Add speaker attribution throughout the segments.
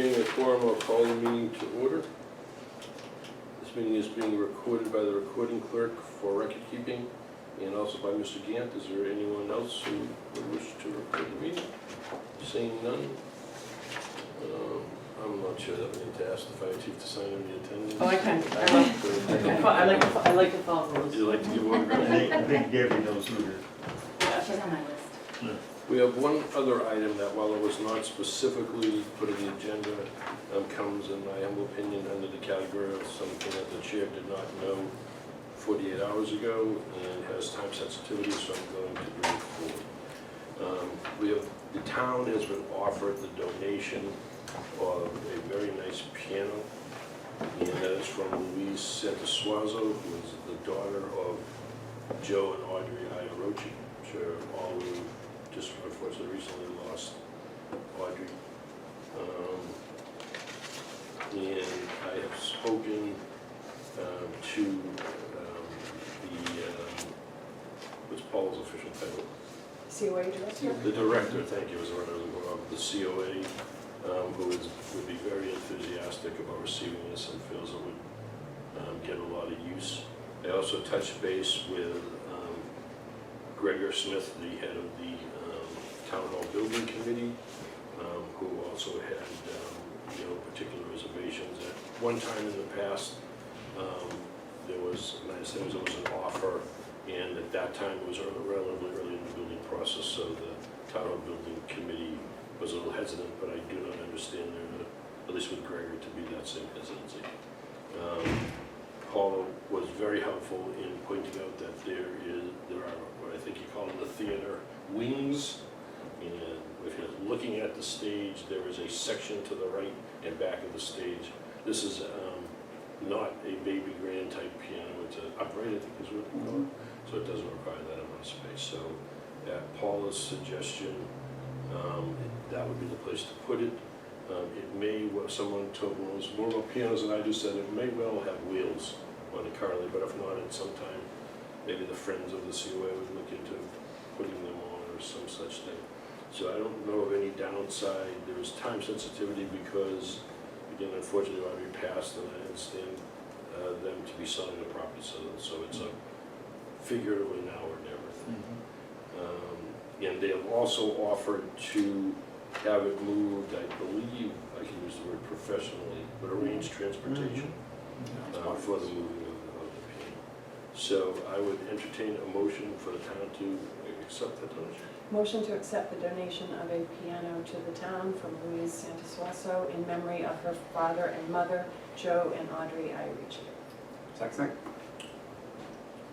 Speaker 1: A quorum, I'll call the meeting to order. This meeting is being recorded by the recording clerk for record keeping and also by Mr. Gant. Is there anyone else who would wish to record the meeting? Seeing none, I'm not sure that we need to ask the fire chief to sign in the attendance.
Speaker 2: Oh, I can. I like to follow rules.
Speaker 1: Would you like to give one?
Speaker 3: I think Debbie knows who it is.
Speaker 2: Yeah, she's on my list.
Speaker 1: We have one other item that, while it was not specifically put in the agenda, comes, in my humble opinion, under the category of something that the chair did not know 48 hours ago and has time sensitivity, so I'm going to bring it forward. The town has been offered the donation of a very nice piano, and that is from Louise Santosuazo, who is the daughter of Joe and Audrey Iorochi. I'm sure all of you just unfortunately recently lost Audrey. And I have spoken to what's Paul's official title?
Speaker 2: COA director?
Speaker 1: The director, thank you, is what I was looking for, of the COA, who would be very enthusiastic about receiving this and feels it would get a lot of use. I also touched base with Gregor Smith, the head of the Town Hall Building Committee, who also had particular reservations. At one time in the past, there was an offer, and at that time it was relatively early in the building process, so the Town Hall Building Committee was a little hesitant, but I do not understand there, at least with Gregor, to be that same hesitancy. Paula was very helpful in pointing out that there are what I think you call them the theater wings. And if you're looking at the stage, there is a section to the right and back of the stage. This is not a baby grand type piano. It's an upright, I think is what we call it. So it doesn't require that amount of space. So at Paula's suggestion, that would be the place to put it. It may, someone told me knows more about pianos than I do, said it may well have wheels on it currently, but if not, at some time, maybe the friends of the COA would look into putting them on or some such thing. So I don't know of any downside. There is time sensitivity because, again, unfortunately, Audrey passed, and I understand them to be selling the property, so it's a figuratively now or never thing. And they have also offered to have it moved, I believe, I can use the word professionally, but arrange transportation for the moving of the piano. So I would entertain a motion for the town to accept that donation.
Speaker 2: Motion to accept the donation of a piano to the town from Louise Santosuazo in memory of her father and mother, Joe and Audrey Iorici.
Speaker 4: Second.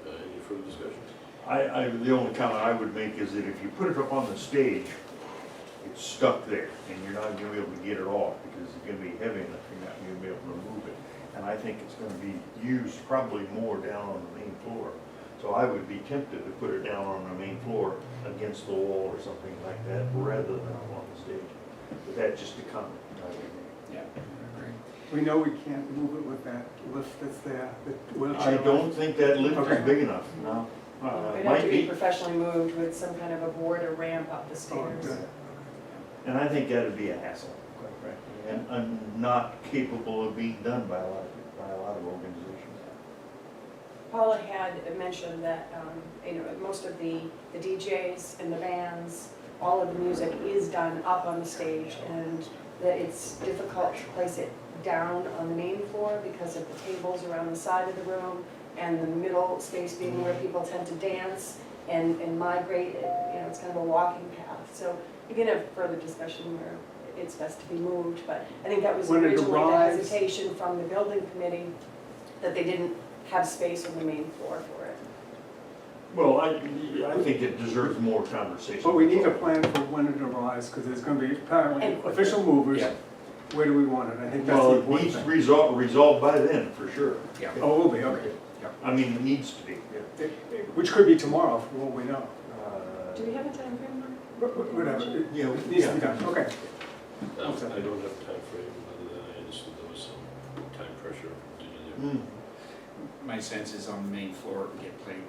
Speaker 1: Any further discussion?
Speaker 3: The only comment I would make is that if you put it up on the stage, it's stuck there, and you're not gonna be able to get it off because it's gonna be heavy enough, you're not gonna be able to move it. And I think it's gonna be used probably more down on the main floor. So I would be tempted to put it down on the main floor against the wall or something like that, rather than up on the stage. But that's just a comment I would make.
Speaker 4: Yeah, I agree. We know we can't move it with that lift that's there. the wheelchair
Speaker 3: I don't
Speaker 4: lift.
Speaker 3: think that lift
Speaker 4: Okay.
Speaker 3: is big enough, no.
Speaker 2: It'd have
Speaker 3: Might
Speaker 2: to be
Speaker 3: be,
Speaker 2: professionally moved with some kind of a board or ramp up the
Speaker 4: Oh,
Speaker 2: stairs.
Speaker 4: good.
Speaker 3: and I think that'd be a hassle, quite frankly, and not capable of being done by a lot of organizations.
Speaker 2: Paula had mentioned that, most of the DJs and the bands, all of the music is done up on the stage, and that it's difficult to place it down on the main floor because of the tables around the side of the room and the middle space being where people tend to dance and migrate. It's kind of a walking path. So we can have further discussion where it's best to be moved, but I think that was
Speaker 4: When it
Speaker 2: originally the
Speaker 4: arrives-
Speaker 2: hesitation from the building committee, that they didn't have space on the main floor for it.
Speaker 3: Well, I think it deserves more conversation.
Speaker 4: But we need a plan for when it arrives, because there's gonna be apparently
Speaker 2: And quickly.
Speaker 4: official movers.
Speaker 3: Yeah.
Speaker 4: Where do we want it? I think that's
Speaker 3: Well,
Speaker 4: the
Speaker 3: it
Speaker 4: important
Speaker 3: needs
Speaker 4: thing.
Speaker 3: resolved by then, for sure.
Speaker 4: Oh, it will be, okay.
Speaker 3: I mean, it needs to be.
Speaker 4: Which could be tomorrow, for all we know.
Speaker 2: Do we have a time frame, Mark?
Speaker 4: Whatever, it
Speaker 3: Yeah,
Speaker 4: needs to be done, okay.
Speaker 1: I don't have a time frame, other than I understood there was some time pressure to do there.
Speaker 5: My sense is on the main floor, it would get played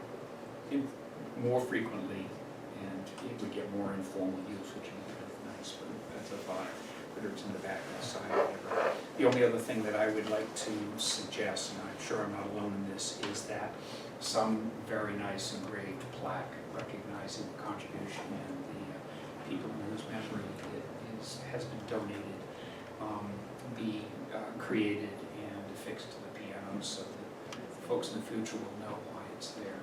Speaker 5: more frequently, and it would get more informal use, which would be nice, but that's a thought. whether it's in the back or the side, whatever. The only other thing that I would like to suggest, and I'm sure I'm not alone in this, is that some very nice engraved plaque recognizing the contribution and the people in whose memory it has been donated be created and affixed to the piano so that folks in the future will know why it's there.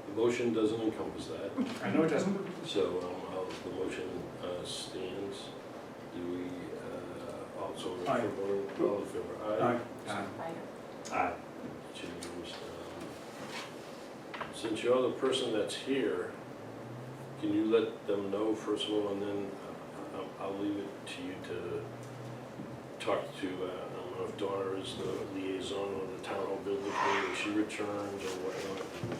Speaker 1: The motion doesn't encompass that,
Speaker 5: I know it doesn't.
Speaker 1: so the motion stands. Do we also,
Speaker 4: Aye.
Speaker 1: all in favor?
Speaker 4: Aye.
Speaker 3: Aye.
Speaker 1: Unanimous. Since you're the person that's here, can you let them know first of all, and then I'll leave it to you to talk to, I don't know if Donna is the liaison of the town hall building committee, when she returns or whatnot, and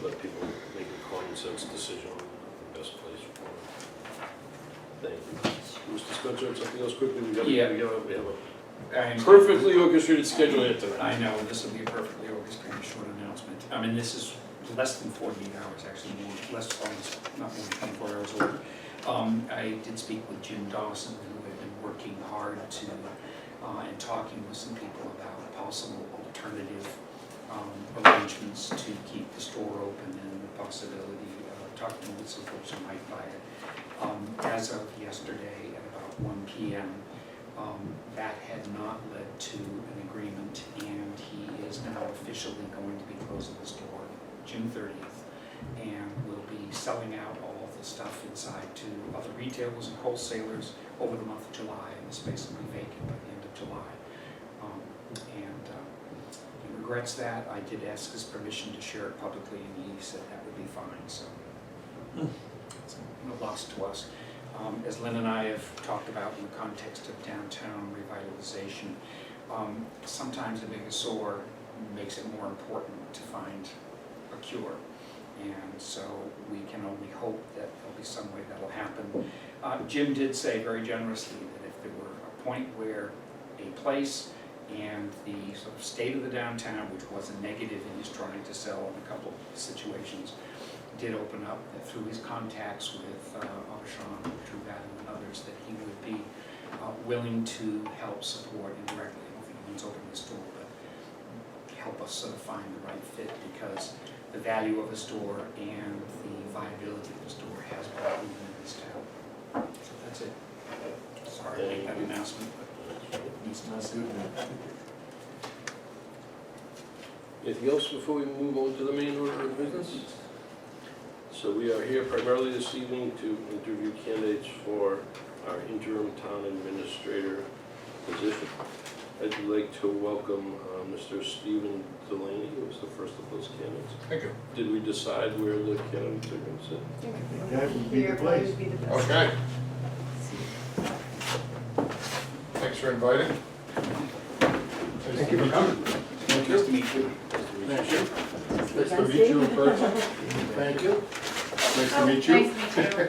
Speaker 1: let people make a common sense decision on the best place for it. Thank you. Mr. Spencer, something else quickly? We have a perfectly orchestrated schedule here tonight.
Speaker 5: I know, this will be a perfectly orchestrated short announcement. I mean, this is less than 48 hours, actually, almost not more than 24 hours old. I did speak with Jim Dawson, who had been working hard to, and talking with some people about possible alternative arrangements to keep the store open and the possibility of talking with some folks who might buy it. As of yesterday at about 1 p.m., that had not led to an agreement, and he is now officially going to be closing the store June 30th, and will be selling out all of the stuff inside to other retailers and wholesalers over the month of July, and the space will be vacant by the end of July. He regrets that. I did ask his permission to share it publicly, and he said that would be fine, so it's no loss to us. As Lynn and I have talked about in the context of downtown revitalization, sometimes a bigger sore makes it more important to find a cure. And so we can only hope that there'll be some way that'll happen. Jim did say very generously that if there were a point where a place and the sort of state of the downtown, which was a negative in his trying to sell in a couple of situations, did open up, that through his contacts with Auchan, Truvat, and others, that he would be willing to help support indirectly. I don't think he means open the store, but help us sort of find the right fit, because the value of a store and the viability of the store has been proven in this town. So that's it. Sorry to make that announcement, but it needs to be said.
Speaker 1: Anything else before we move on to the main order of business? So we are here primarily this evening to interview candidates for our interim town administrator position. I'd like to welcome Mr. Stephen Delaney, who was the first of those candidates.
Speaker 6: Thank you.
Speaker 1: Did we decide where the candidates are going to sit?
Speaker 3: That would be the place.
Speaker 6: Okay. Thanks for inviting.
Speaker 4: Thank you for coming.
Speaker 5: Nice to meet you.
Speaker 6: Thank you. Nice to meet you in person. Thank you. Nice to meet you.
Speaker 7: Nice to meet you.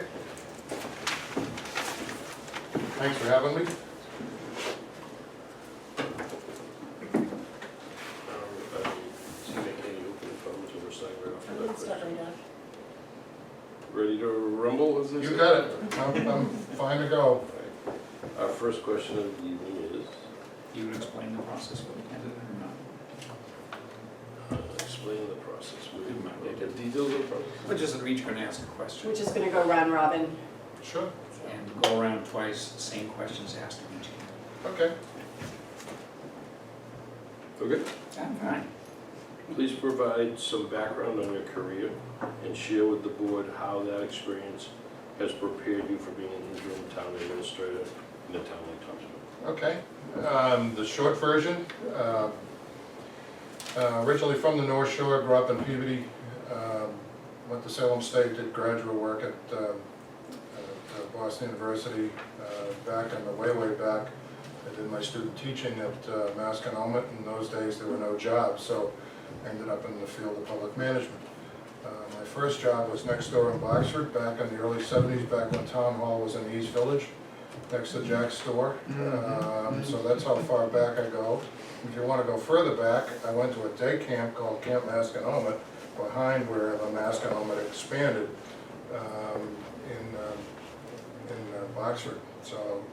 Speaker 6: Thanks for having me.
Speaker 1: Ready to rumble, as they say?
Speaker 6: You got it. I'm fine to go.
Speaker 1: Our first question of the evening is,
Speaker 5: You would explain the process for the candidate or not?
Speaker 1: explain the process. The details of the process?
Speaker 5: We're just each going to ask a question
Speaker 2: We're just gonna go round robin.
Speaker 6: Sure.
Speaker 5: and go around twice, same questions asked of each candidate.
Speaker 6: Okay.
Speaker 1: Okay.
Speaker 5: I'm fine.
Speaker 1: Please provide some background on your career and share with the board how that experience has prepared you for being an interim town administrator in a town like Topsfield.
Speaker 6: Okay. The short version, originally from the North Shore, grew up in Peabody, went to Salem State, did graduate work at Boston University, back in the way back. I did my student teaching at Masconomet. In those days there were no jobs, so I ended up in the field of public management. My first job was next door in Boxford, back in the early 70s, back when Town Hall was in East Village, next to Jack's store. So that's how far back I go. If you want to go further back, I went to a day camp called Camp Masconomet, behind where the Masconomet expanded in Oxford. So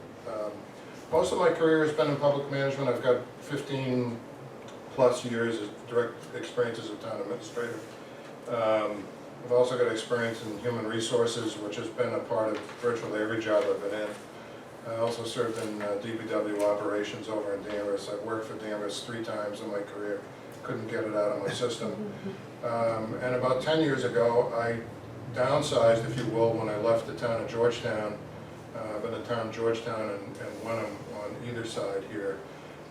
Speaker 6: most of my career has been in public management. I've got 15 plus years of direct experience as a town administrator. I've also got experience in human resources, which has been a part of virtually every job I've been in. I also served in DPW operations over in Danvers. I've worked for Danvers 3 times in my career. Couldn't get it out of my system. And about 10 years ago, I downsized, if you will, when I left the town of Georgetown. I've been in town of Georgetown and Wenham on either side here,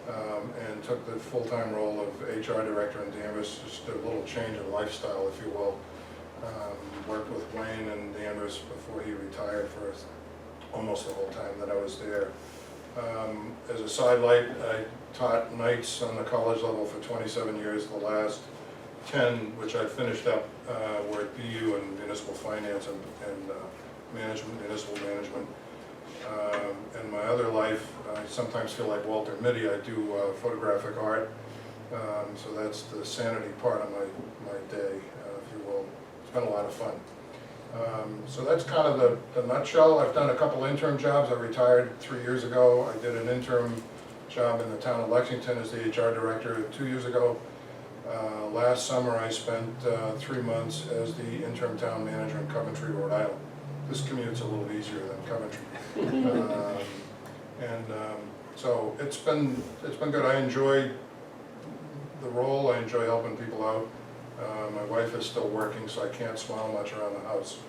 Speaker 6: and took the full-time role of HR director in Danvers, just a little change in lifestyle, if you will. Worked with Wayne in Danvers before he retired for almost the whole time that I was there. As a sidelight, I taught nights on the college level for 27 years. The last 10, which I finished up, were at BU in municipal finance and management, municipal management. In my other life, I sometimes feel like Walter Mitty. I do photographic art, so that's the sanity part of my day, if you will. It's been a lot of fun. So that's kind of the nutshell. I've done a couple interim jobs. I retired 3 years ago. I did an interim job in the town of Lexington as the HR director 2 years ago. Last summer I spent 3 months as the interim town manager in Coventry, Rhode Island. This commute's a little easier than Coventry. So it's been good. I enjoy the role. I enjoy helping people out. My wife is still working, so I can't smile much around the house.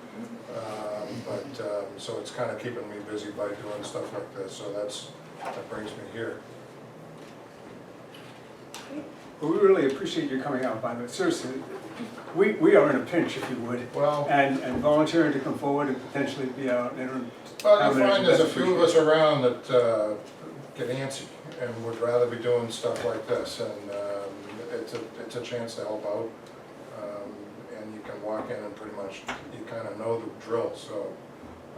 Speaker 6: So it's kind of keeping me busy by doing stuff like this. So that brings me here.
Speaker 4: Well, we really appreciate you coming out, by the way. Seriously, we are in a pinch, if you would.
Speaker 6: Well,
Speaker 4: And volunteering to come forward and potentially be our interim.
Speaker 6: I find there's a few of us around that get antsy and would rather be doing stuff like this, and it's a chance to help out. And you can walk in and pretty much, you kind of know the drill. So,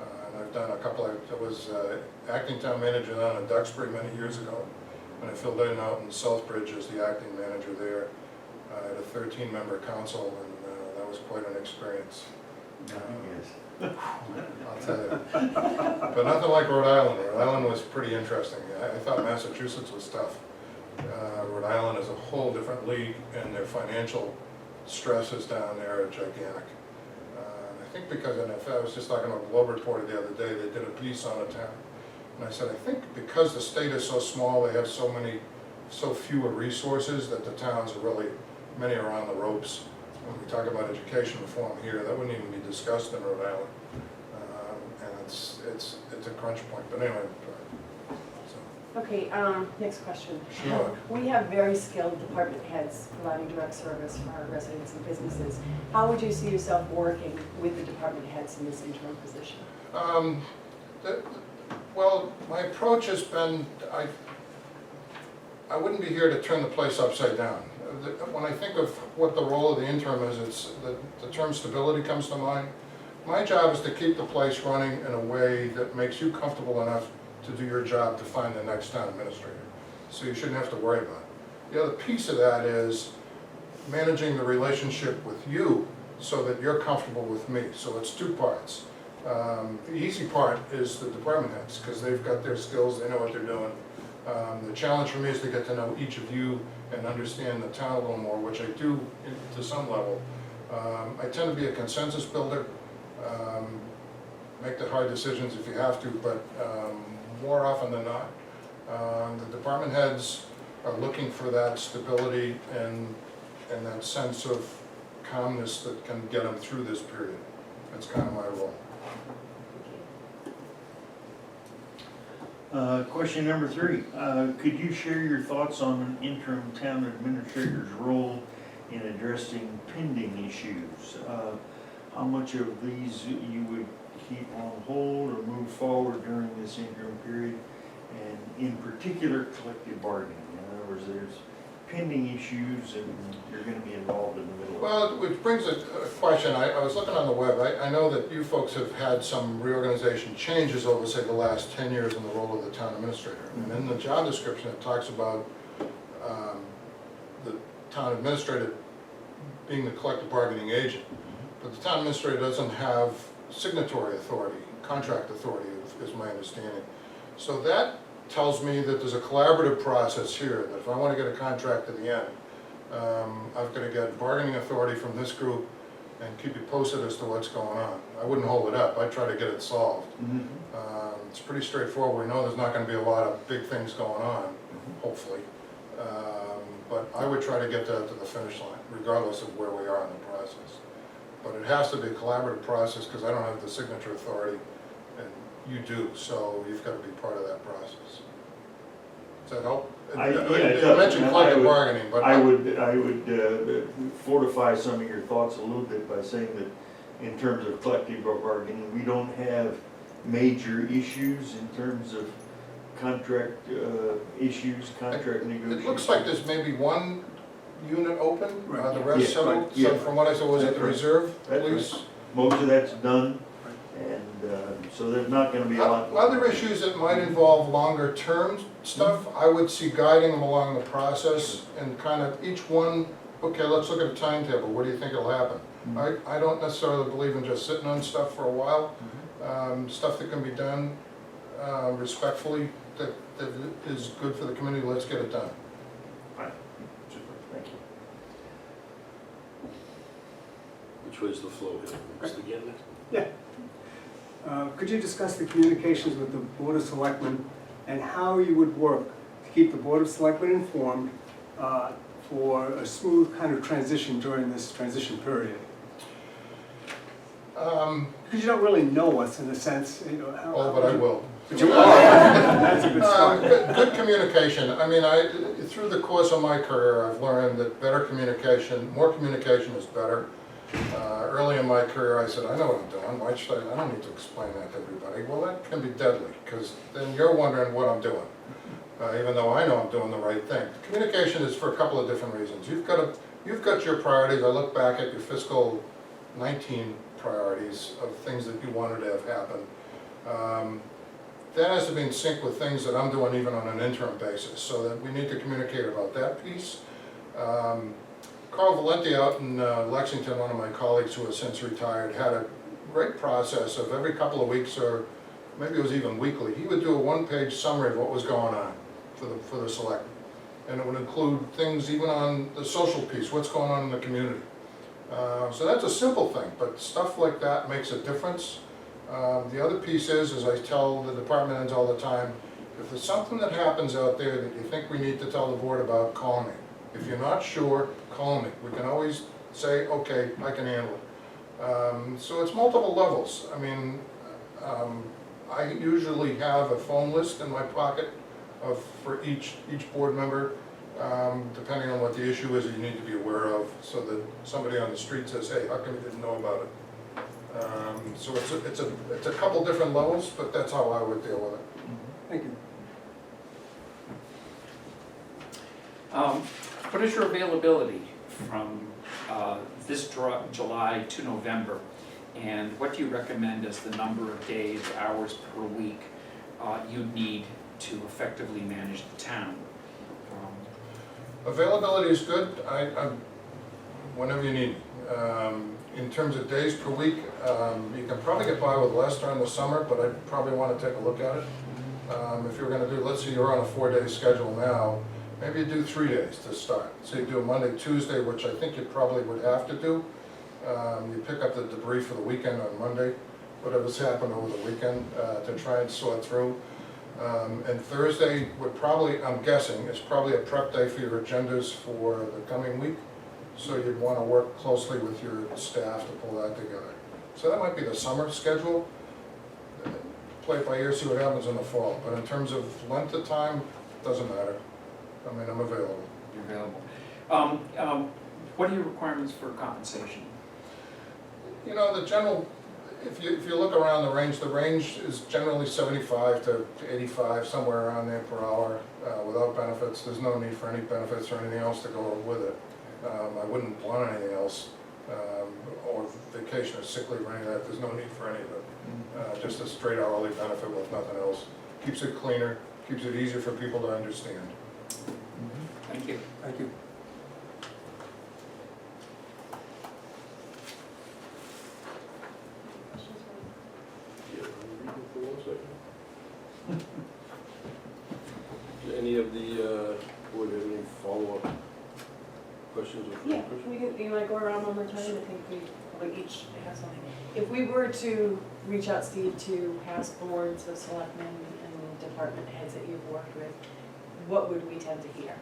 Speaker 6: and I've done a couple I was acting town manager down in Duxbury many years ago, and I filled in out in Southbridge as the acting manager there. I had a 13-member council, and that was quite an experience.
Speaker 3: Yes.
Speaker 6: I'll tell you. But nothing like Rhode Island. Rhode Island was pretty interesting. I thought Massachusetts was tough. Rhode Island is a whole different league, and their financial stresses down there are gigantic. I think because, and I was just talking about Globe Reporter the other day, they did a piece on the town. And I said, I think because the state is so small, they have so fewer resources that the towns are really, many are on the ropes. When we talk about education reform here, that wouldn't even be discussed in Rhode Island. And it's a crunch point, but anyway. So.
Speaker 2: Okay, next question.
Speaker 6: Sure.
Speaker 2: We have very skilled department heads providing direct service for our residents and businesses. How would you see yourself working with the department heads in this interim position?
Speaker 6: Well, my approach has been, I wouldn't be here to turn the place upside down. When I think of what the role of the interim is, it's the term stability comes to mind. My job is to keep the place running in a way that makes you comfortable enough to do your job to find the next town administrator. So you shouldn't have to worry about it. The other piece of that is managing the relationship with you so that you're comfortable with me. So it's 2 parts. The easy part is the department heads, because they've got their skills, they know what they're doing. The challenge for me is to get to know each of you and understand the town a little more, which I do to some level. I tend to be a consensus builder, make the hard decisions if you have to, but more often than not, the department heads are looking for that stability and that sense of calmness that can get them through this period. That's kind of my role.
Speaker 3: Question number 3, could you share your thoughts on an interim town administrator's role in addressing pending issues? How much of these you would keep on hold or move forward during this interim period? And in particular, collective bargaining. In other words, there's pending issues and you're going to be involved in the middle of it.
Speaker 6: Well, which brings a question. I was looking on the web. I know that you folks have had some reorganization changes over, say, the last 10 years in the role of the town administrator. And in the job description, it talks about the town administrator being the collective bargaining agent. But the town administrator doesn't have signatory authority, contract authority is my understanding. So that tells me that there's a collaborative process here, that if I want to get a contract to the end, I've got to get bargaining authority from this group and keep you posted as to what's going on. I wouldn't hold it up, I'd try to get it solved. It's pretty straightforward. We know there's not going to be a lot of big things going on, hopefully. But I would try to get that to the finish line, regardless of where we are in the process. But it has to be a collaborative process, because I don't have the signature authority, and you do, so you've got to be part of that process. Does that help?
Speaker 3: Yeah, it
Speaker 6: You
Speaker 3: does.
Speaker 6: mentioned
Speaker 3: And
Speaker 6: collective bargaining, but
Speaker 3: I would fortify some of your thoughts a little bit by saying that in terms of collective bargaining, we don't have major issues in terms of contract issues, contract negotiations.
Speaker 6: it looks like there's maybe one unit open,
Speaker 4: Right.
Speaker 6: the rest
Speaker 3: Yeah,
Speaker 6: settled.
Speaker 3: right, yeah.
Speaker 6: So from what I saw, was it
Speaker 3: That's
Speaker 6: the
Speaker 3: right.
Speaker 6: reserve
Speaker 3: That's
Speaker 6: police?
Speaker 3: Most of that's done, and so there's not gonna be a lot.
Speaker 6: Other issues that might involve longer term stuff, I would see guiding them along the process and kind of each one, okay, let's look at a timetable, what do you think will happen? I don't necessarily believe in just sitting on stuff for a while. Stuff that can be done respectfully, that is good for the community, let's get it done.
Speaker 3: Fine. Super, thank you.
Speaker 1: Which way's the flow here? Mr. Gannon?
Speaker 4: Yeah. Could you discuss the communications with the Board of Selectmen and how you would work to keep the Board of Selectmen informed for a smooth kind of transition during this transition period? Because you don't really know us in a sense, you know.
Speaker 6: Oh, but I will.
Speaker 4: But you are. That's a good start.
Speaker 6: Good communication. I mean, through the course of my career, I've learned that better communication, more communication is better. Early in my career, I said, I know what I'm doing. Why should I don't need to explain that to everybody. Well, that can be deadly, because then you're wondering what I'm doing, even though I know I'm doing the right thing. Communication is for a couple of different reasons. You've got your priorities. I look back at your fiscal 19 priorities of things that you wanted to have happen. That has to be in sync with things that I'm doing even on an interim basis, so that we need to communicate about that piece. Carl Valenti out in Lexington, one of my colleagues who has since retired, had a great process of every couple of weeks, or maybe it was even weekly, he would do a one-page summary of what was going on for the selectmen. And it would include things even on the social piece, what's going on in the community. So that's a simple thing, but stuff like that makes a difference. The other piece is, as I tell the department heads all the time, if there's something that happens out there that you think we need to tell the board about, call me. If you're not sure, call me. We can always say, okay, I can handle it. So it's multiple levels. I mean, I usually have a phone list in my pocket for each board member, depending on what the issue is that you need to be aware of, so that somebody on the street says, hey, how come you didn't know about it? So it's a couple different levels, but that's how I would deal with it.
Speaker 4: Thank you.
Speaker 5: What is your availability from this July to November? And what do you recommend as the number of days, hours per week you'd need to effectively manage the town?
Speaker 6: Availability is good. Whenever you need me. In terms of days per week, you can probably get by with less during the summer, but I'd probably want to take a look at it. If you're going to do, let's say you're on a 4-day schedule now, maybe you do 3 days to start. So you do a Monday, Tuesday, which I think you probably would have to do. You pick up the debris for the weekend on Monday, whatever's happened over the weekend, to try and sort through. And Thursday would probably, I'm guessing, is probably a prep day for your agendas for the coming week. So you'd want to work closely with your staff to pull that together. So that might be the summer schedule. Play it by ear, see what happens in the fall. But in terms of length of time, it doesn't matter. I mean, I'm available.
Speaker 5: You're available. What are your requirements for compensation?
Speaker 6: You know, the general, if you look around the range is generally 75 to 85, somewhere around there per hour, without benefits. There's no need for any benefits or anything else to go with it. I wouldn't want anything else, or vacation or sick leave or any of that. There's no need for any of it. Just a straight hourly benefit with nothing else. Keeps it cleaner, keeps it easier for people to understand.
Speaker 5: Thank you.
Speaker 4: Thank you.
Speaker 1: Yeah, read it for 1 second. Do any of the board have any follow-up questions or
Speaker 2: Yeah,
Speaker 1: questions?
Speaker 2: you wanna go around one more time? I think we probably each have something. If we were to reach out, Steve, to past boards of selectmen and department heads that you've worked with, what would we tend to hear?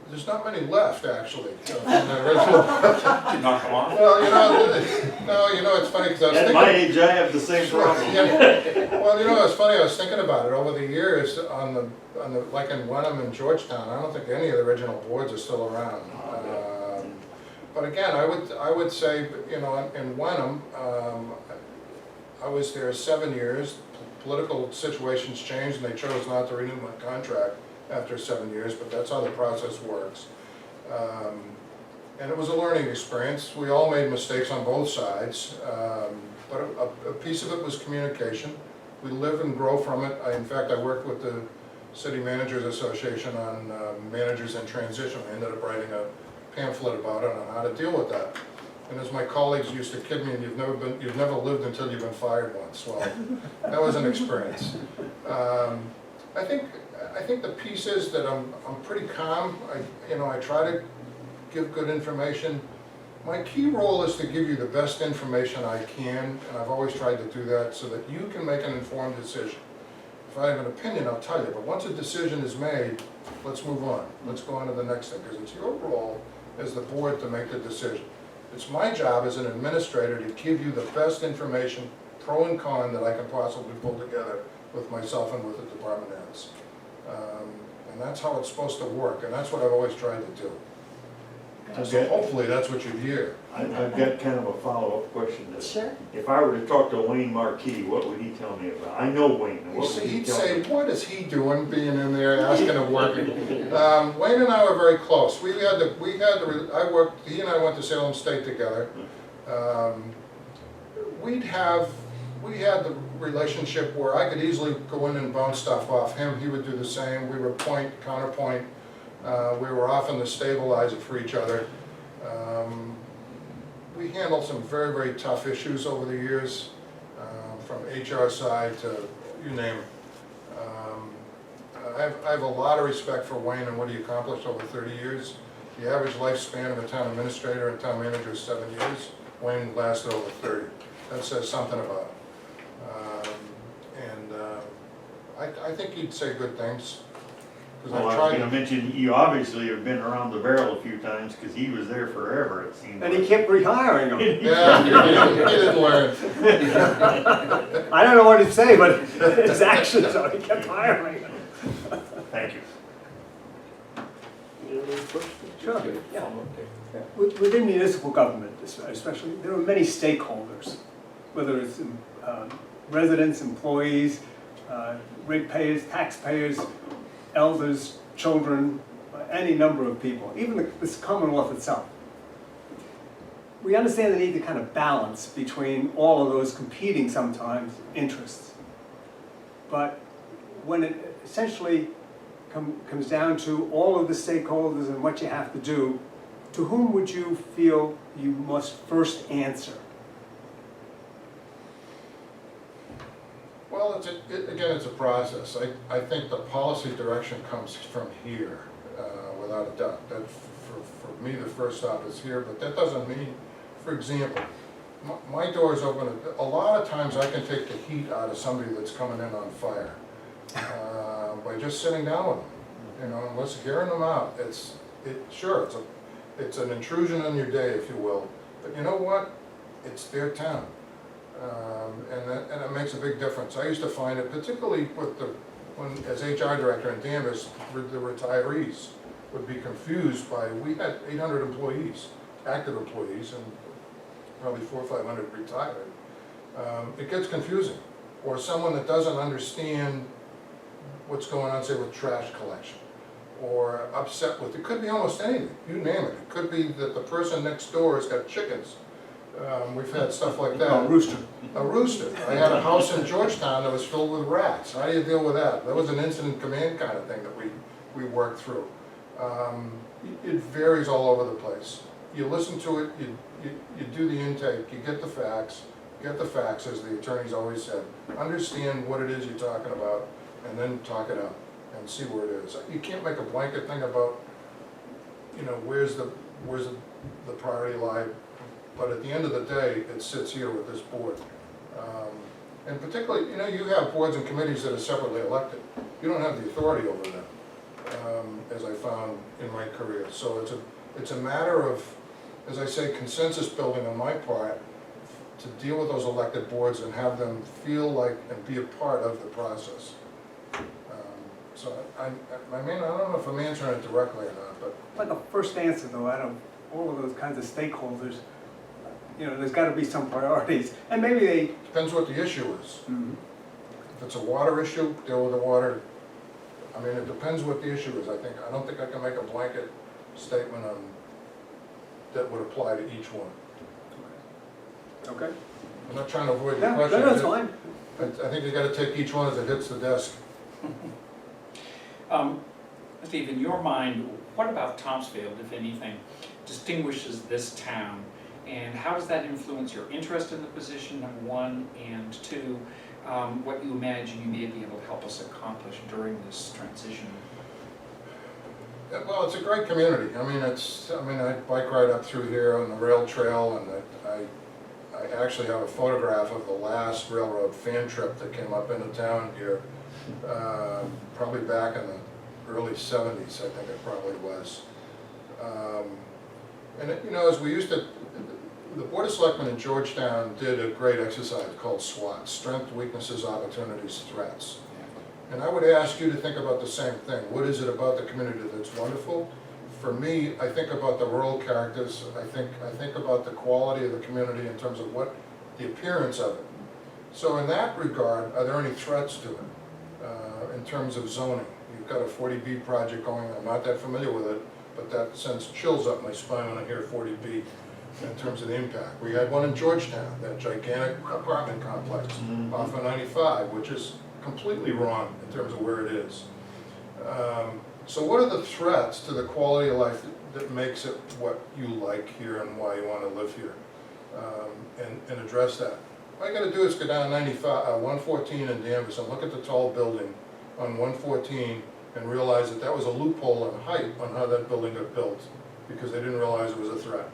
Speaker 6: There's not many left, actually, from the original.
Speaker 3: Did not come off?
Speaker 6: Well, it's funny, because I was
Speaker 3: At
Speaker 6: thinking.
Speaker 3: my age, I have the same problem.
Speaker 6: Yeah. Well, it's funny, I was thinking about it over the years on the, like in Wenham and Georgetown, I don't think any of the original boards are still around. But again, I would say, in Wenham, I was there 7 years. Political situations changed and they chose not to renew my contract after 7 years, but that's how the process works. And it was a learning experience. We all made mistakes on both sides, but a piece of it was communication. We live and grow from it. In fact, I worked with the City Managers Association on managers in transition. I ended up writing a pamphlet about it on how to deal with that. And as my colleagues used to kid me, you've never lived until you've been fired once. Well, that was an experience. I think the piece is that I'm pretty calm. I try to give good information. My key role is to give you the best information I can, and I've always tried to do that so that you can make an informed decision. If I have an opinion, I'll tell you, but once a decision is made, let's move on. Let's go on to the next thing, because it's your role as the board to make the decision. It's my job as an administrator to give you the best information, pro and con, that I can possibly pull together with myself and with the department heads. And that's how it's supposed to work, and that's what I've always tried to do. So
Speaker 3: Okay.
Speaker 6: hopefully that's what you hear.
Speaker 3: I've got kind of a follow-up question.
Speaker 2: Sure.
Speaker 3: If I were to talk to Wayne Marquis, what would he tell me about? I know Wayne, and
Speaker 6: You
Speaker 3: what
Speaker 6: see,
Speaker 3: would he
Speaker 6: he'd
Speaker 3: tell
Speaker 6: say,
Speaker 3: me?
Speaker 6: what is he doing being in there asking and working? Wayne and I were very close. He and I went to Salem State together. We had the relationship where I could easily go in and bounce stuff off him. He would do the same. We were point, counterpoint. We were often the stabilizer for each other. We handled some very, very tough issues over the years, from HR side to you name it. I have a lot of respect for Wayne and what he accomplished over 30 years. The average lifespan of a town administrator and town manager is 7 years. Wayne lasted over 30. That says something about him. I think he'd say good things. 'Cause
Speaker 3: Well, I was gonna mention, you obviously have been around the barrel a few times, because he was there forever, it seemed
Speaker 4: And he
Speaker 3: like.
Speaker 4: kept rehiring them.
Speaker 6: Yeah, he didn't learn.
Speaker 4: I don't know what to say, but his actions are, he kept hiring them.
Speaker 3: Thank you.
Speaker 1: Any other questions?
Speaker 4: Sure,
Speaker 1: Okay.
Speaker 4: yeah. Within municipal government especially, there are many stakeholders, whether it's residents, employees, ratepayers, taxpayers, elders, children, any number of people, even this Commonwealth itself. We understand the need to kind of balance between all of those competing sometimes interests. But when it essentially comes down to all of the stakeholders and what you have to do, to whom would you feel you must first answer?
Speaker 6: Well, again, it's a process. I think the policy direction comes from here, without a doubt. That, for me, the first stop is here, but that doesn't mean, for example, my door is open. A lot of times I can take the heat out of somebody that's coming in on fire by just sitting down with them, and let's hearing them out. Sure, it's an intrusion on your day, if you will, but you know what? It's their town. And it makes a big difference. I used to find it, particularly as HR director in Danvers, the retirees would be confused by, we had 800 employees, active employees, and probably 400 or 500 retired. It gets confusing. Or someone that doesn't understand what's going on, say, with trash collection, or upset with, it could be almost anything, you name it. It could be that the person next door has got chickens. We've had stuff like that.
Speaker 4: A rooster.
Speaker 6: A rooster. I had a house in Georgetown that was filled with rats. How do you deal with that? That was an incident command kind of thing that we worked through. It varies all over the place. You listen to it, you do the intake, you get the facts, as the attorneys always said. Understand what it is you're talking about, and then talk it out and see where it is. You can't make a blanket thing about, you know, where's the priority lie, but at the end of the day, it sits here with this board. And particularly, you know, you have boards and committees that are separately elected. You don't have the authority over them, as I found in my career. So it's a matter of, as I say, consensus building on my part to deal with those elected boards and have them feel like and be a part of the process. So I mean, I don't know if I'm answering it directly or not, but
Speaker 4: Like a first answer though, out of all of those kinds of stakeholders, you know, there's gotta be some priorities, and maybe they.
Speaker 6: depends what the issue is. If it's a water issue, deal with the water. I mean, it depends what the issue is, I think. I don't think I can make a blanket statement on, that would apply to each one.
Speaker 4: Okay.
Speaker 6: I'm not trying to avoid the
Speaker 4: No,
Speaker 6: question.
Speaker 4: that's fine.
Speaker 6: I think you gotta take each one as it hits the desk.
Speaker 5: Steve, in your mind, what about Topsfield, if anything, distinguishes this town? And how does that influence your interest in the position, number one, and two, what you imagine you may be able to help us accomplish during this transition?
Speaker 6: Yeah, well, it's a great community. I mean, I bike ride up through here on the rail trail, and I actually have a photograph of the last railroad fan trip that came up into town here, probably back in the early 70s, I think it probably was. And you know, as we used to, the Board of Selectmen in Georgetown did a great exercise called SWOT, Strengths, Weaknesses, Opportunities, Threats. And I would ask you to think about the same thing. What is it about the community that's wonderful? For me, I think about the rural characters. I think about the quality of the community in terms of what the appearance of it. So in that regard, are there any threats to it in terms of zoning? You've got a 40B project going. I'm not that familiar with it, but that sends chills up my spine when I hear 40B in terms of the impact. We had one in Georgetown, that gigantic apartment complex off of 95, which is completely wrong in terms of where it is. So what are the threats to the quality of life that makes it what you like here and why you want to live here, and address that? All you got to do is go down 114 in Danvers and look at the tall building on 114 and realize that that was a loophole in height on how that building got built because they didn't realize it was a threat.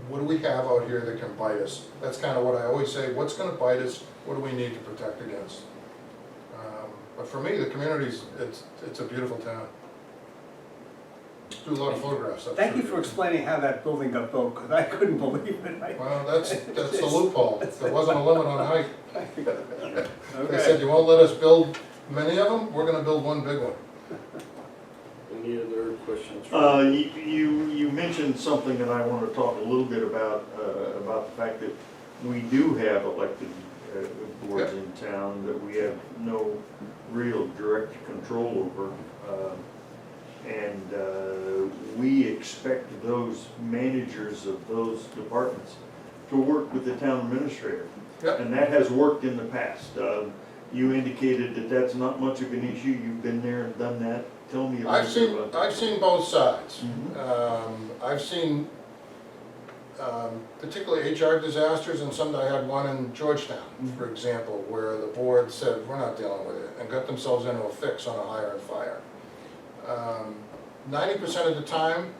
Speaker 6: What do we have out here that can bite us? That's kind of what I always say. What's going to bite us? What do we need to protect against? But for me, the community's, it's a beautiful town. Do a lot of photographs.
Speaker 4: Thank you for explaining how that building got built, because I couldn't believe it.
Speaker 6: Well, that's the loophole. There wasn't a limit on height. They
Speaker 4: Okay.
Speaker 6: said, you won't let us build many of them? We're going to build one big one.
Speaker 1: Any other questions?
Speaker 3: You mentioned something that I want to talk a little bit about the fact that we do have elected boards in town that we have no real direct control over. And we expect those managers of those departments to work with the town administrator.
Speaker 6: Yep.
Speaker 3: And that has worked in the past. You indicated that that's not much of an issue. You've been there and done that. Tell me a little bit about that.
Speaker 6: I've seen both sides.
Speaker 3: Mhm.
Speaker 6: I've seen particularly HR disasters, and I had one in Georgetown, for example, where the board said, we're not dealing with it, and got themselves into a fix on a hire and fire. 90% of the time,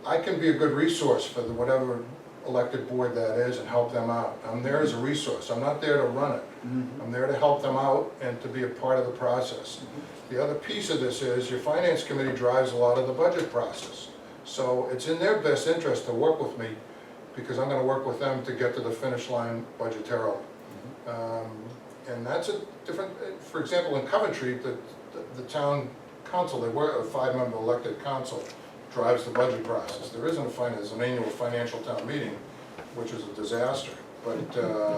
Speaker 6: I can be a good resource for whatever elected board that is and help them out. I'm there as a resource. I'm not there to run it. I'm there to help them out and to be a part of the process. The other piece of this is your finance committee drives a lot of the budget process. So it's in their best interest to work with me because I'm going to work with them to get to the finish line budgetarily. And that's a different, for example, in Coventry, the town council, they were a 5-member elected council, drives the budget process. There isn't there's an annual financial town meeting, which is a disaster. But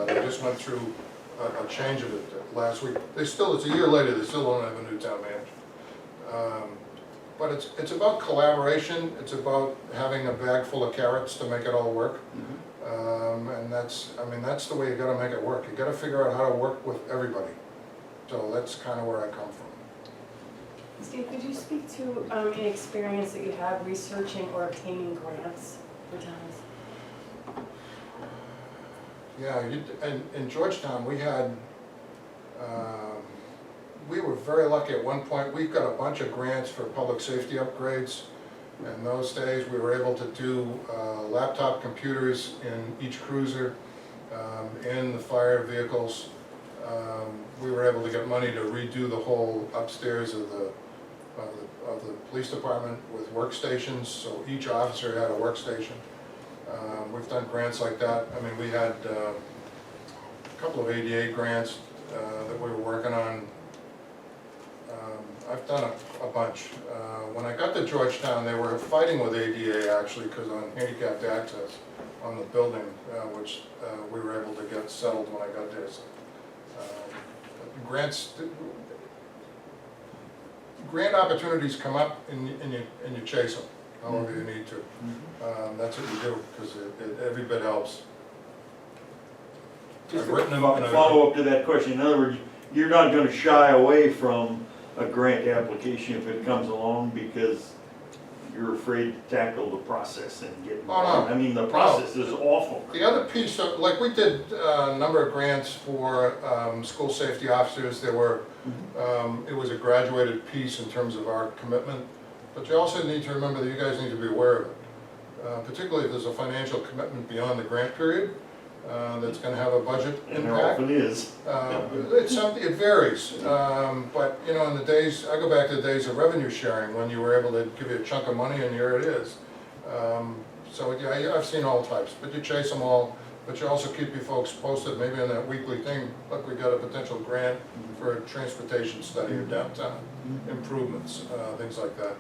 Speaker 6: they just went through a change of it last week. It's a year later, they still don't have a new town manager. But it's about collaboration. It's about having a bag full of carrots to make it all work. And that's the way you got to make it work. You got to figure out how to work with everybody. So that's kind of where I come from.
Speaker 2: Steve, could you speak to an experience that you have researching or obtaining grants for towns?
Speaker 6: Yeah, in Georgetown, we had were very lucky at one point. We got a bunch of grants for public safety upgrades. In those days, we were able to do laptop computers in each cruiser, in the fire vehicles. We were able to get money to redo the whole upstairs of the police department with workstations, so each officer had a workstation. We've done grants like that. I mean, we had a couple of ADA grants that we were working on. I've done a bunch. When I got to Georgetown, they were fighting with ADA actually, because on handicapped access on the building, which we were able to get settled when I got there. So, grant opportunities come up and you chase them however you need to. That's what you do, because every bit helps.
Speaker 3: Just
Speaker 6: I've written them
Speaker 3: a follow up to that question. In other words, you're not going to shy away from a grant application if it comes along because you're afraid to tackle the process and get involved.
Speaker 6: no.
Speaker 3: I mean, the process is awful.
Speaker 6: The other piece, like we did a number of grants for school safety officers. There were, it was a graduated piece in terms of our commitment, but you also need to remember that you guys need to be aware of it. Particularly if there's a financial commitment beyond the grant period that's going to have a budget
Speaker 3: And there
Speaker 6: impact.
Speaker 3: often is.
Speaker 6: It's something, it varies, but you know, in the days, I go back to the days of revenue sharing when you were able to give you a chunk of money and here it is. So yeah, I've seen all types, but you chase them all, but you also keep your folks posted, maybe on that weekly thing. Look, we got a potential grant for a transportation study of downtown improvements, things like that.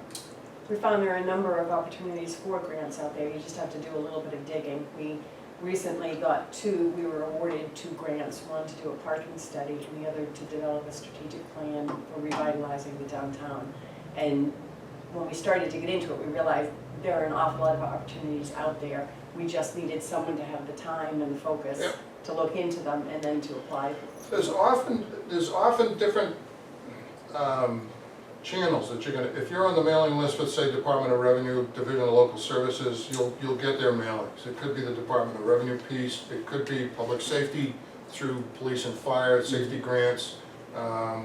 Speaker 2: We found there are a number of opportunities for grants out there, you just have to do a little bit of digging. We recently we were awarded 2 grants, one to do a parking study and the other to develop a strategic plan for revitalizing the downtown. And when we started to get into it, we realized there are an awful lot of opportunities out there. We just needed someone to have the time and the focus to look into them and then to apply.
Speaker 6: There's often different channels that you're gonna, if you're on the mailing list for, say, Department of Revenue, Division of Local Services, you'll get their mailings. It could be the Department of Revenue piece, it could be public safety through police and fire, safety grants.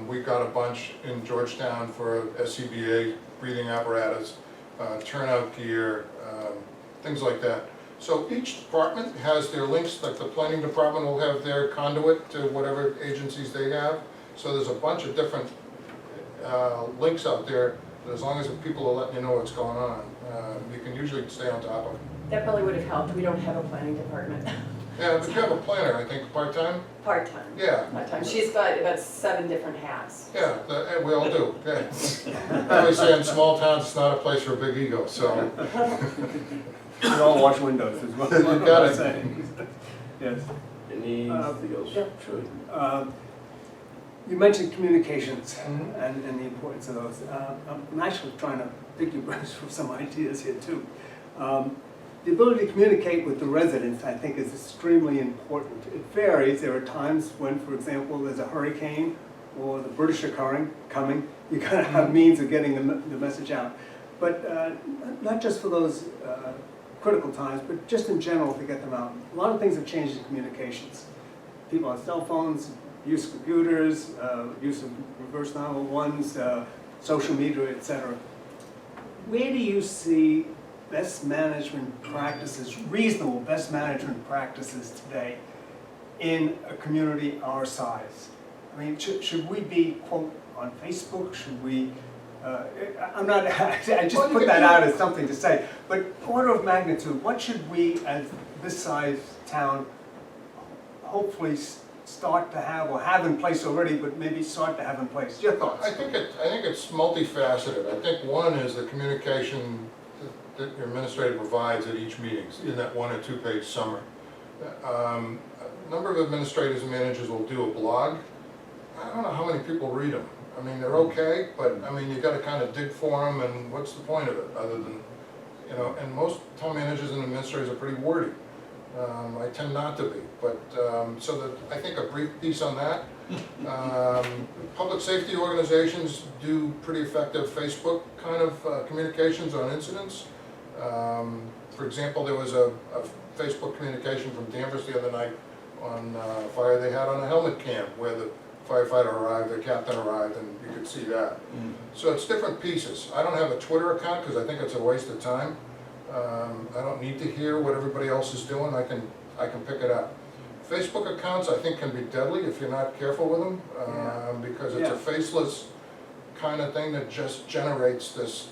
Speaker 6: We got a bunch in Georgetown for SCBA, breathing apparatus, turnout gear, things like that. So each department has their links, like the planning department will have their conduit to whatever agencies they have. So there's a bunch of different links out there, but as long as people are letting you know what's going on, you can usually stay on top of it.
Speaker 2: That probably would have helped, we don't have a planning department.
Speaker 6: Yeah, but you have a planner, I think, part-time?
Speaker 2: Part-time.
Speaker 6: Yeah.
Speaker 2: Part-time, she's got about 7 different hats.
Speaker 6: Yeah, we all do, yeah. I always say in small towns, it's not a place for a big ego, so.
Speaker 4: We all wash windows as well.
Speaker 6: You got it.
Speaker 4: Yes.
Speaker 1: Anything else?
Speaker 2: Yeah.
Speaker 1: Sure.
Speaker 4: You mentioned communications and the importance of those. I'm actually trying to pick your brains for some ideas here too. The ability to communicate with the residents, I think, is extremely important. It varies. There are times when, for example, there's a hurricane or the British are coming. You gotta have means of getting the message out. But not just for those critical times, but just in general to get them out. A lot of things have changed in communications. People have cell phones, use of computers, use of reverse 911s, social media, etc. Where do you see best management practices, reasonable best management practices today in a community our size? I mean, should we be, quote, on Facebook? Should we, I'm not, I just put that out as something to say, but order of magnitude, what should we, as this size town, hopefully start to have, or have in place already, but maybe start to have in place? Your thoughts?
Speaker 6: I think it's multifaceted. I think one is the communication that your administrator provides at each meeting, in that 1 or 2 page summary. A number of administrators and managers will do a blog. I don't know how many people read them. I mean, they're okay, but I mean, you gotta kind of dig for them, and what's the point of it, other than, you know, and most town managers and administrators are pretty wordy. I tend not to be, but, so that, I think a brief piece on that. Public safety organizations do pretty effective Facebook kind of communications on incidents. For example, there was a Facebook communication from Danvers the other night on fire they had on a helmet cam, where the firefighter arrived, their captain arrived, and you could see that. So it's different pieces. I don't have a Twitter account because I think it's a waste of time. I don't need to hear what everybody else is doing. I can pick it up. Facebook accounts I think can be deadly if you're not careful with them, because it's a faceless kind of thing that just generates this,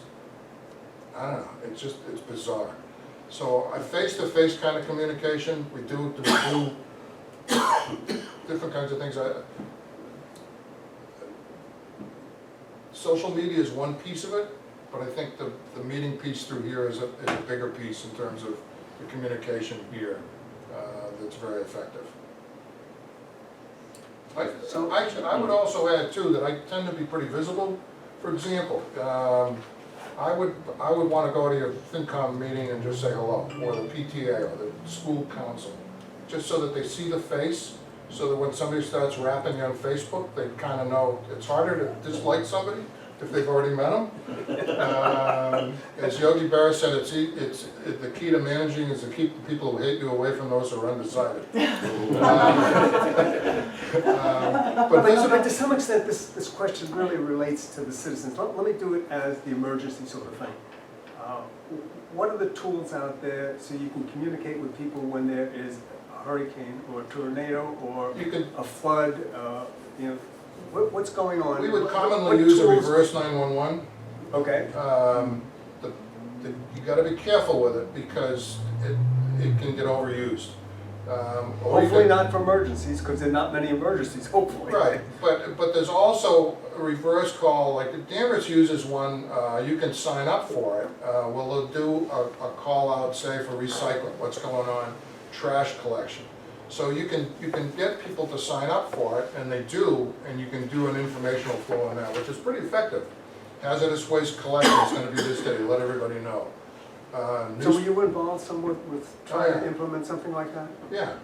Speaker 6: I don't know, it's bizarre. So a face-to-face kind of communication, we do different kinds of things. Social media is one piece of it, but I think the meeting piece through here is a bigger piece in terms of the communication here that's very effective. I would also add too that I tend to be pretty visible. For example, I would want to go to your FinCom meeting and just say hello, or the PTA or the school council, just so that they see the face, so that when somebody starts rapping on Facebook, they kind of know. It's harder to dislike somebody if they've already met them. As Yogi Berra said, it's the key to managing is to keep the people who hate you away from those who are undecided.
Speaker 4: But to some extent, this question really relates to the citizens. Let me do it as the emergency sort of thing. What are the tools out there so you can communicate with people when there is a hurricane or a tornado or a flood? You know, what's going on?
Speaker 6: We would commonly use a reverse 911.
Speaker 4: Okay.
Speaker 6: You got to be careful with it because it can get overused.
Speaker 4: Hopefully not for emergencies, because there are not many emergencies, hopefully.
Speaker 6: Right, but there's also a reverse call, like Danvers uses one, you can sign up for it. Well, they'll do a call out, say, for recycling, what's going on, trash collection. So you can get people to sign up for it, and they do, and you can do an informational flow on that, which is pretty effective. Hazardous waste collection is going to be this day, let everybody know.
Speaker 4: So were you involved somewhat with trying to implement something like that?
Speaker 6: Yeah.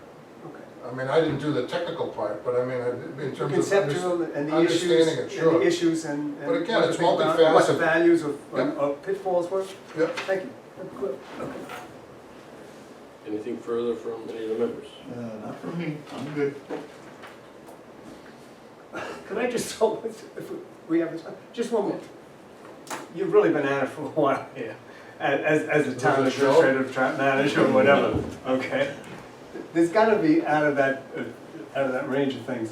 Speaker 4: Okay.
Speaker 6: I mean, I didn't do the technical part, but I mean, in terms
Speaker 4: Conceptual
Speaker 6: of
Speaker 4: and the
Speaker 6: understanding it, sure.
Speaker 4: and the issues and
Speaker 6: But again,
Speaker 4: what to
Speaker 6: it's
Speaker 4: think about,
Speaker 6: multifaceted.
Speaker 4: what the values of,
Speaker 6: Yep.
Speaker 4: of pitfalls were?
Speaker 6: Yep.
Speaker 4: Thank you. Good. Okay.
Speaker 1: Anything further from any of the members?
Speaker 3: Not for me, I'm good.
Speaker 4: Could I just, if we have this, just one more. You've really been at it for a while here, as a town
Speaker 6: Is it a show?
Speaker 4: administrative manager or whatever, okay? There's gotta be, out of that range of things,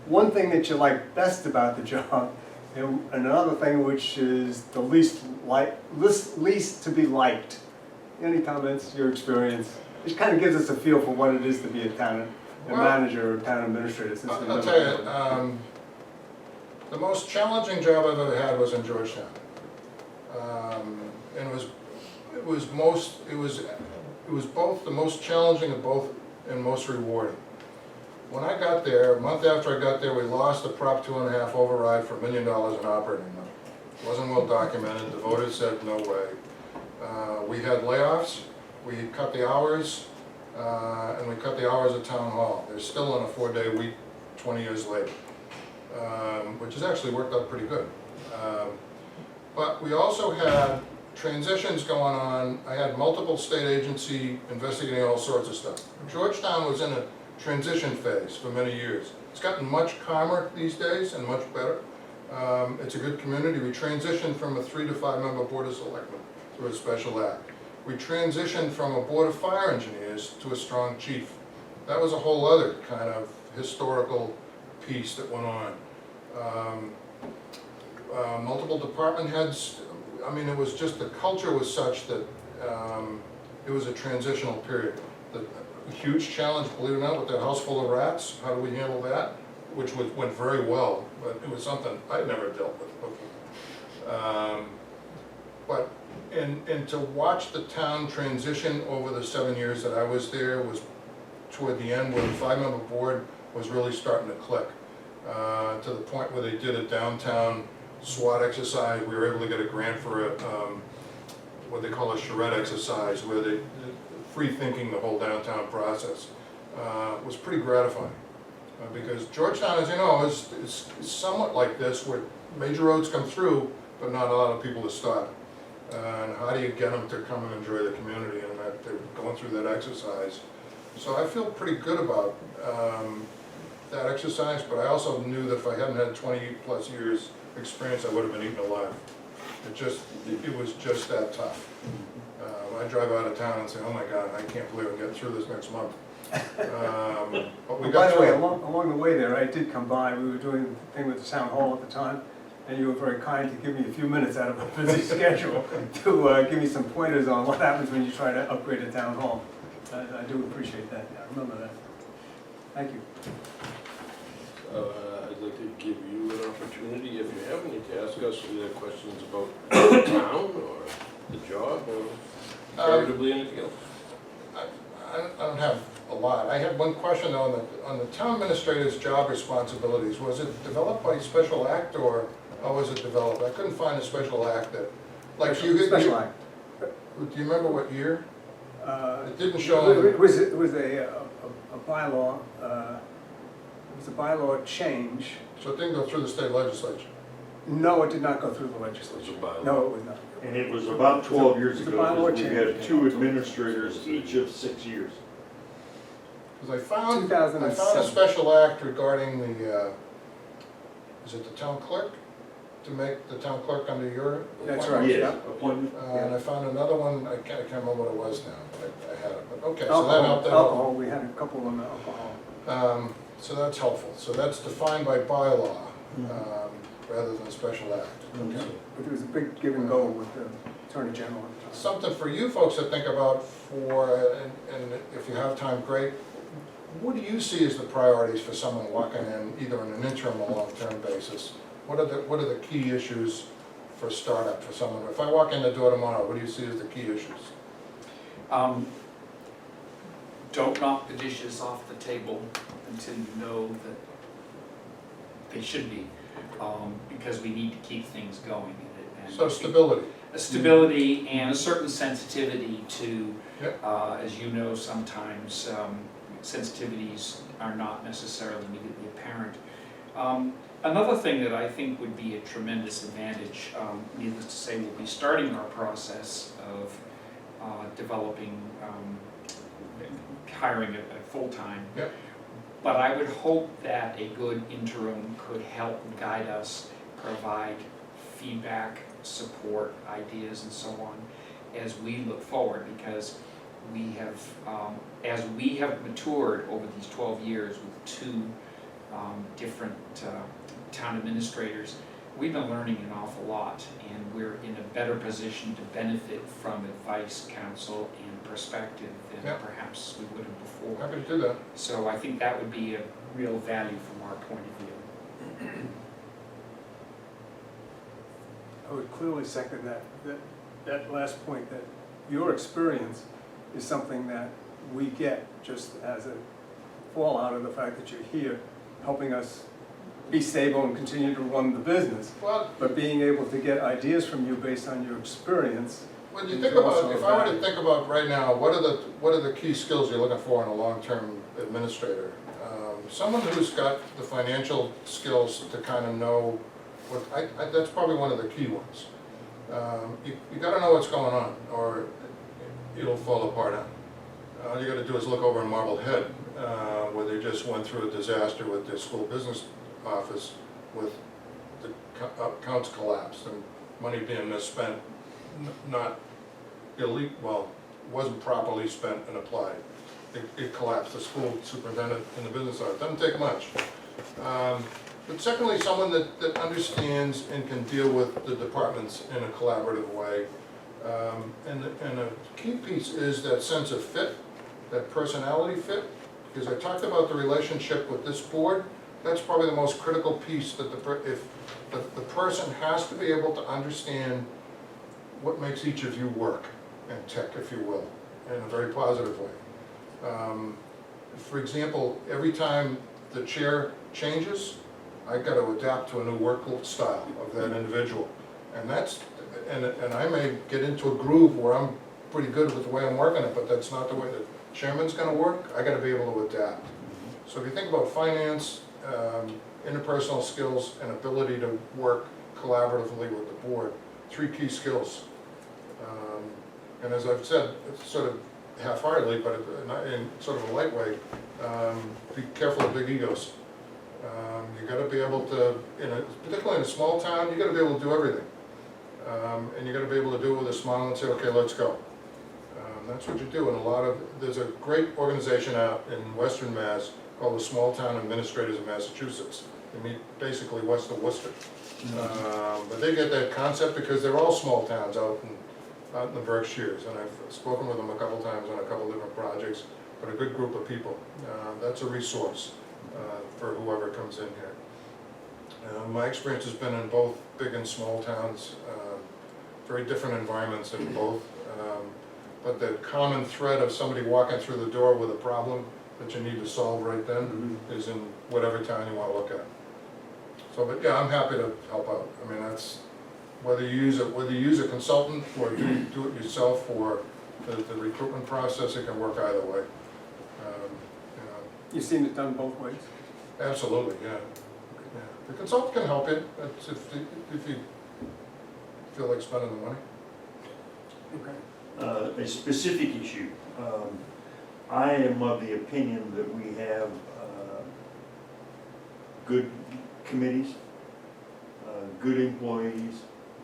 Speaker 4: one thing that you like best about the job, and another thing which is the least to be liked. Any comments, your experience? It kind of gives us a feel for what it is to be a town manager or town administrator. Since
Speaker 6: I'll tell you, the most challenging job I've ever had was in Georgetown. And it was both the most challenging and most rewarding. When I got there, a month after I got there, we lost the Prop 2.5 override for $1 million in operating money. It wasn't well documented, the voters said no way. We had layoffs, we cut the hours, and we cut the hours at Town Hall. They're still on a 4-day week 20 years later, which has actually worked out pretty good. But we also had transitions going on. I had multiple state agency investigating all sorts of stuff. Georgetown was in a transition phase for many years. It's gotten much calmer these days and much better. It's a good community. We transitioned from a 3 to 5 member Board of Selectmen through a special act. We transitioned from a Board of Fire Engineers to a strong chief. That was a whole other kind of historical piece that went on. Multiple department heads, I mean, it was just, the culture was such that it was a transitional period. The huge challenge, believe it or not, with that house full of rats, how do we handle that? Which went very well, but it was something I'd never dealt with before. And to watch the town transition over the 7 years that I was there was toward the end where the 5-member board was really starting to click. To the point where they did a downtown SWAT exercise. We were able to get a grant for a, what they call a charrette exercise, where they free thinking the whole downtown process. Was pretty gratifying. Because Georgetown, as you know, is somewhat like this, where major roads come through, but not a lot of people to stop. And how do you get them to come and enjoy the community, and that they're going through that exercise. So I feel pretty good about that exercise, but I also knew that if I hadn't had 20-plus years experience, I would have been eaten alive. It was just that tough. I drive out of town and say, oh my God, I can't believe I'm getting through this next month. But we
Speaker 4: By
Speaker 6: got
Speaker 4: the
Speaker 6: through
Speaker 4: way,
Speaker 6: it.
Speaker 4: along the way there, I did come by, we were doing the thing with the town hall at the time, and you were very kind to give me a few minutes out of a busy schedule to give me some pointers on what happens when you try to upgrade a town hall. I do appreciate that, I remember that. Thank you.
Speaker 1: I'd like to give you an opportunity, if you have any, to ask us either questions about the town or the job or charitably anything else.
Speaker 6: I don't have a lot. I had one question on the town administrator's job responsibilities. Was it developed by special act or how was it developed? I couldn't find a special act that, like you.
Speaker 4: Special act.
Speaker 6: Do you remember what year? It didn't show on.
Speaker 4: It was a bylaw, it was a bylaw change.
Speaker 6: So it didn't go through the state legislature.
Speaker 4: No, it did not go through the legislature.
Speaker 1: It's a bylaw.
Speaker 4: No, it was not.
Speaker 3: And it was about 12 years
Speaker 4: It's a
Speaker 3: ago,
Speaker 4: bylaw
Speaker 3: because we
Speaker 4: change.
Speaker 3: had 2 administrators, each of 6 years.
Speaker 6: Because I found a
Speaker 4: 2007.
Speaker 6: special act regarding the, is it the town clerk? To make the town clerk under your.
Speaker 4: That's
Speaker 6: appointment?
Speaker 4: right.
Speaker 3: Yes,
Speaker 4: yeah.
Speaker 3: appointment.
Speaker 6: And I found another one, I can't remember what it was now, but I had it, but okay, so that
Speaker 4: Alcohol,
Speaker 6: helped. that
Speaker 4: alcohol, we had a couple on alcohol.
Speaker 6: helped. So that's helpful, so that's defined by bylaw, rather than special act.
Speaker 3: Okay.
Speaker 4: But there was a big give and go with the Attorney General at the time.
Speaker 6: Something for you folks to think about for, and if you have time, great. What do you see as the priorities for someone walking in, either on an interim or long-term basis? What are the key issues for startup, for someone? If I walk in the door tomorrow, what do you see as the key issues?
Speaker 5: Don't knock the dishes off the table until you know that they should be, because we need to keep things going. And
Speaker 6: So stability.
Speaker 5: a stability and a certain sensitivity to,
Speaker 6: Yep.
Speaker 5: as you know, sometimes sensitivities are not necessarily immediately apparent. Another thing that I think would be a tremendous advantage, needless to say, we'll be starting our process of developing, hiring a full-time.
Speaker 6: Yep.
Speaker 5: But I would hope that a good interim could help guide us, provide feedback, support, ideas, and so on as we look forward, because we have, as we have matured over these 12 years with 2 different town administrators, we've been learning an awful lot, and we're in a better position to benefit from advice, counsel, and perspective than
Speaker 6: Yep.
Speaker 5: perhaps we would have before.
Speaker 6: Happy to do that.
Speaker 5: So I think that would be a real value from our point of view.
Speaker 4: I would clearly second that last point, that your experience is something that we get just as a fallout of the fact that you're here, helping us be stable and continue to run the business.
Speaker 6: Well,
Speaker 4: But being able to get ideas from you based on your experience.
Speaker 6: when you think about, if I were to think about right now, what are the key skills you're looking for in a long-term administrator? Someone who's got the financial skills to kind of know what, that's probably one of the key ones. You gotta know what's going on, or it'll fall apart. All you gotta do is look over in Marblehead, where they just went through a disaster with their school business office, with the accounts collapsed and money being misspent, not well, wasn't properly spent and applied. It collapsed. The school superintendent and the business owner, it doesn't take much. But secondly, someone that understands and can deal with the departments in a collaborative way. And a key piece is that sense of fit, that personality fit, because I talked about the relationship with this board. That's probably the most critical piece, that if the person has to be able to understand what makes each of you work and tick, if you will, in a very positive way. For example, every time the chair changes, I've got to adapt to a new work style of that individual. And and I may get into a groove where I'm pretty good with the way I'm working it, but that's not the way the chairman's gonna work. I gotta be able to adapt. So if you think about finance, interpersonal skills, and ability to work collaboratively with the board, 3 key skills. And as I've said, it's sort of half-heartedly, but in sort of a light way, be careful of big egos. You gotta be able to, particularly in a small town, you gotta be able to do everything. And you gotta be able to do it with a smile and say, okay, let's go. That's what you do, and there's a great organization out in Western Mass called the Small Town Administrators of Massachusetts. They meet basically west of Worcester. But they get that concept because they're all small towns out in the Berkshires, and I've spoken with them a couple times on a couple different projects, but a good group of people. That's a resource for whoever comes in here. My experience has been in both big and small towns, very different environments in both. But the common thread of somebody walking through the door with a problem that you need to solve right then is in whatever town you want to look at. So, but yeah, I'm happy to help out. I mean, that's, whether you use a consultant or do it yourself for the recruitment process, it can work either way.
Speaker 4: You've seen it done both ways?
Speaker 6: Absolutely, yeah. The consultant can help you, that's if you feel like spending the money.
Speaker 4: Okay.
Speaker 3: A specific issue. I am of the opinion that we have good committees, good employees,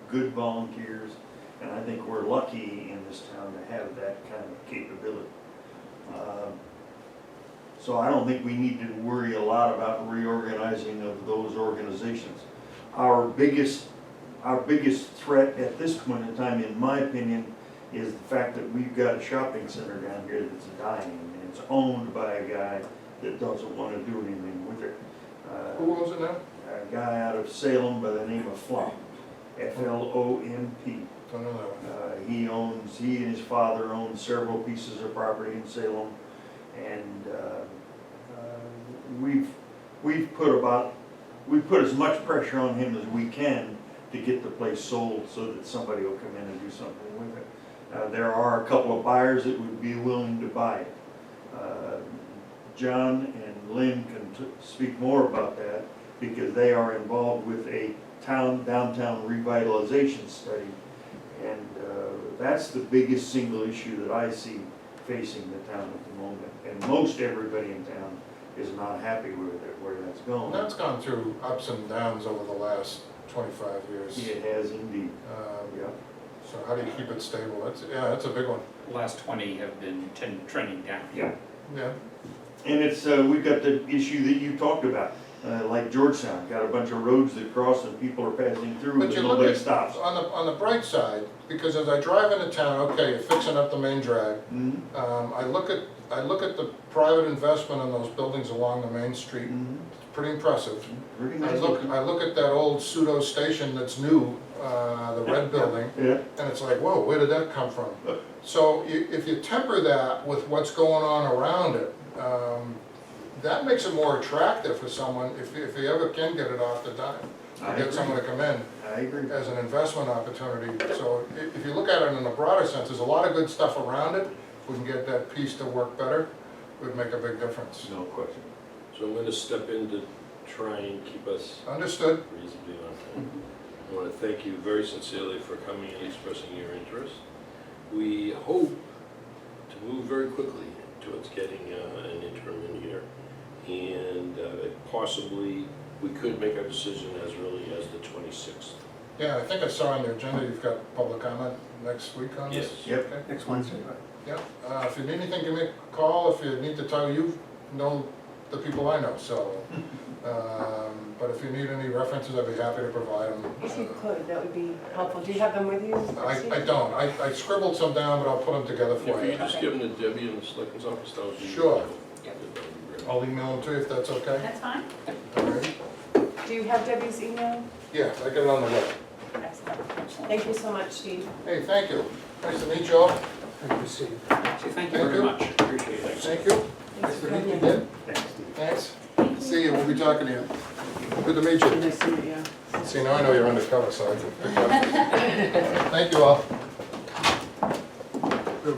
Speaker 3: good volunteers, and I think we're lucky in this town to have that kind of capability. So I don't think we need to worry a lot about reorganizing of those organizations. Our biggest threat at this point in time, in my opinion, is the fact that we've got a shopping center down here that's dying, and it's owned by a guy that doesn't want to do anything with it.
Speaker 6: Who owns it now?
Speaker 3: A guy out of Salem by the name of Flomp, F-L-O-M-P.
Speaker 6: Don't know that one.
Speaker 3: He and his father own several pieces of property in Salem, and we've put as much pressure on him as we can to get the place sold so that somebody will come in and do something with it. There are a couple of buyers that would be willing to buy it. John and Lynn can speak more about that because they are involved with a downtown revitalization study. And that's the biggest single issue that I see facing the town at the moment. And most everybody in town is not happy with it, where that's going.
Speaker 6: That's gone through ups and downs over the last 25 years.
Speaker 3: It has indeed. Yeah.
Speaker 6: So how do you keep it stable? That's a big one.
Speaker 5: The last 20 have been trending down.
Speaker 3: Yeah.
Speaker 6: Yeah.
Speaker 3: And it's, we've got the issue that you talked about, like Georgetown, got a bunch of roads that cross and people are passing through,
Speaker 6: But
Speaker 3: but
Speaker 6: you look
Speaker 3: nobody
Speaker 6: at,
Speaker 3: stops.
Speaker 6: on the bright side, because as I drive into town, okay, you're fixing up the main drag.
Speaker 3: Mhm.
Speaker 6: I look at the private investment in those buildings along the main street.
Speaker 3: Mhm.
Speaker 6: It's pretty impressive.
Speaker 3: Pretty
Speaker 6: I
Speaker 3: nice.
Speaker 6: look at that old pseudo station that's new, the red building,
Speaker 3: Yeah.
Speaker 6: and it's like, whoa, where did that come from? So if you temper that with what's going on around it, that makes it more attractive for someone, if you ever can get it off the dime.
Speaker 3: I
Speaker 6: To get
Speaker 3: agree.
Speaker 6: someone to come in
Speaker 3: I agree.
Speaker 6: as an investment opportunity. So if you look at it in a broader sense, there's a lot of good stuff around it. If we can get that piece to work better, it would make a big difference.
Speaker 3: No question.
Speaker 1: So I'm gonna step in to try and keep us
Speaker 6: Understood?
Speaker 1: reasonably on time. I want to thank you very sincerely for coming and expressing your interest. We hope to move very quickly towards getting an interim in here. And possibly, we could make our decision as early as the 26th.
Speaker 6: Yeah, I think I saw on the agenda, you've got public comment next week on this?
Speaker 1: Yes.
Speaker 3: Yep.
Speaker 6: Okay.
Speaker 4: Next Wednesday, right?
Speaker 6: Yeah, if you need anything, give me a call. If you need to tell, you know the people I know, so. But if you need any references, I'd be happy to provide them.
Speaker 2: If you could, that would be helpful. Do you have them with you?
Speaker 6: I don't. I scribbled some down, but I'll put them together
Speaker 1: If
Speaker 6: for
Speaker 1: you
Speaker 6: you.
Speaker 1: just give them to Debbie in the selectmen's office, that would be.
Speaker 6: Sure.
Speaker 1: that would be great.
Speaker 6: I'll email them to you if that's okay.
Speaker 7: That's fine.
Speaker 6: All right.
Speaker 2: Do you have Debbie's email?
Speaker 6: Yeah, I got it on the web.
Speaker 2: Excellent. Thank you so much, Steve.
Speaker 6: Hey, thank you. Nice to meet you all.
Speaker 4: Thank you, Steve.
Speaker 5: So thank you
Speaker 6: Thank
Speaker 5: very
Speaker 6: you.
Speaker 5: much, appreciate it.
Speaker 6: Thank you. Nice to meet you again.
Speaker 3: Thanks, Steve.
Speaker 6: Thanks. See you, we'll be talking to you. Good to meet you.
Speaker 2: Nice to meet you.
Speaker 6: See, now I know you're undercover, so I can pick up. Thank you all.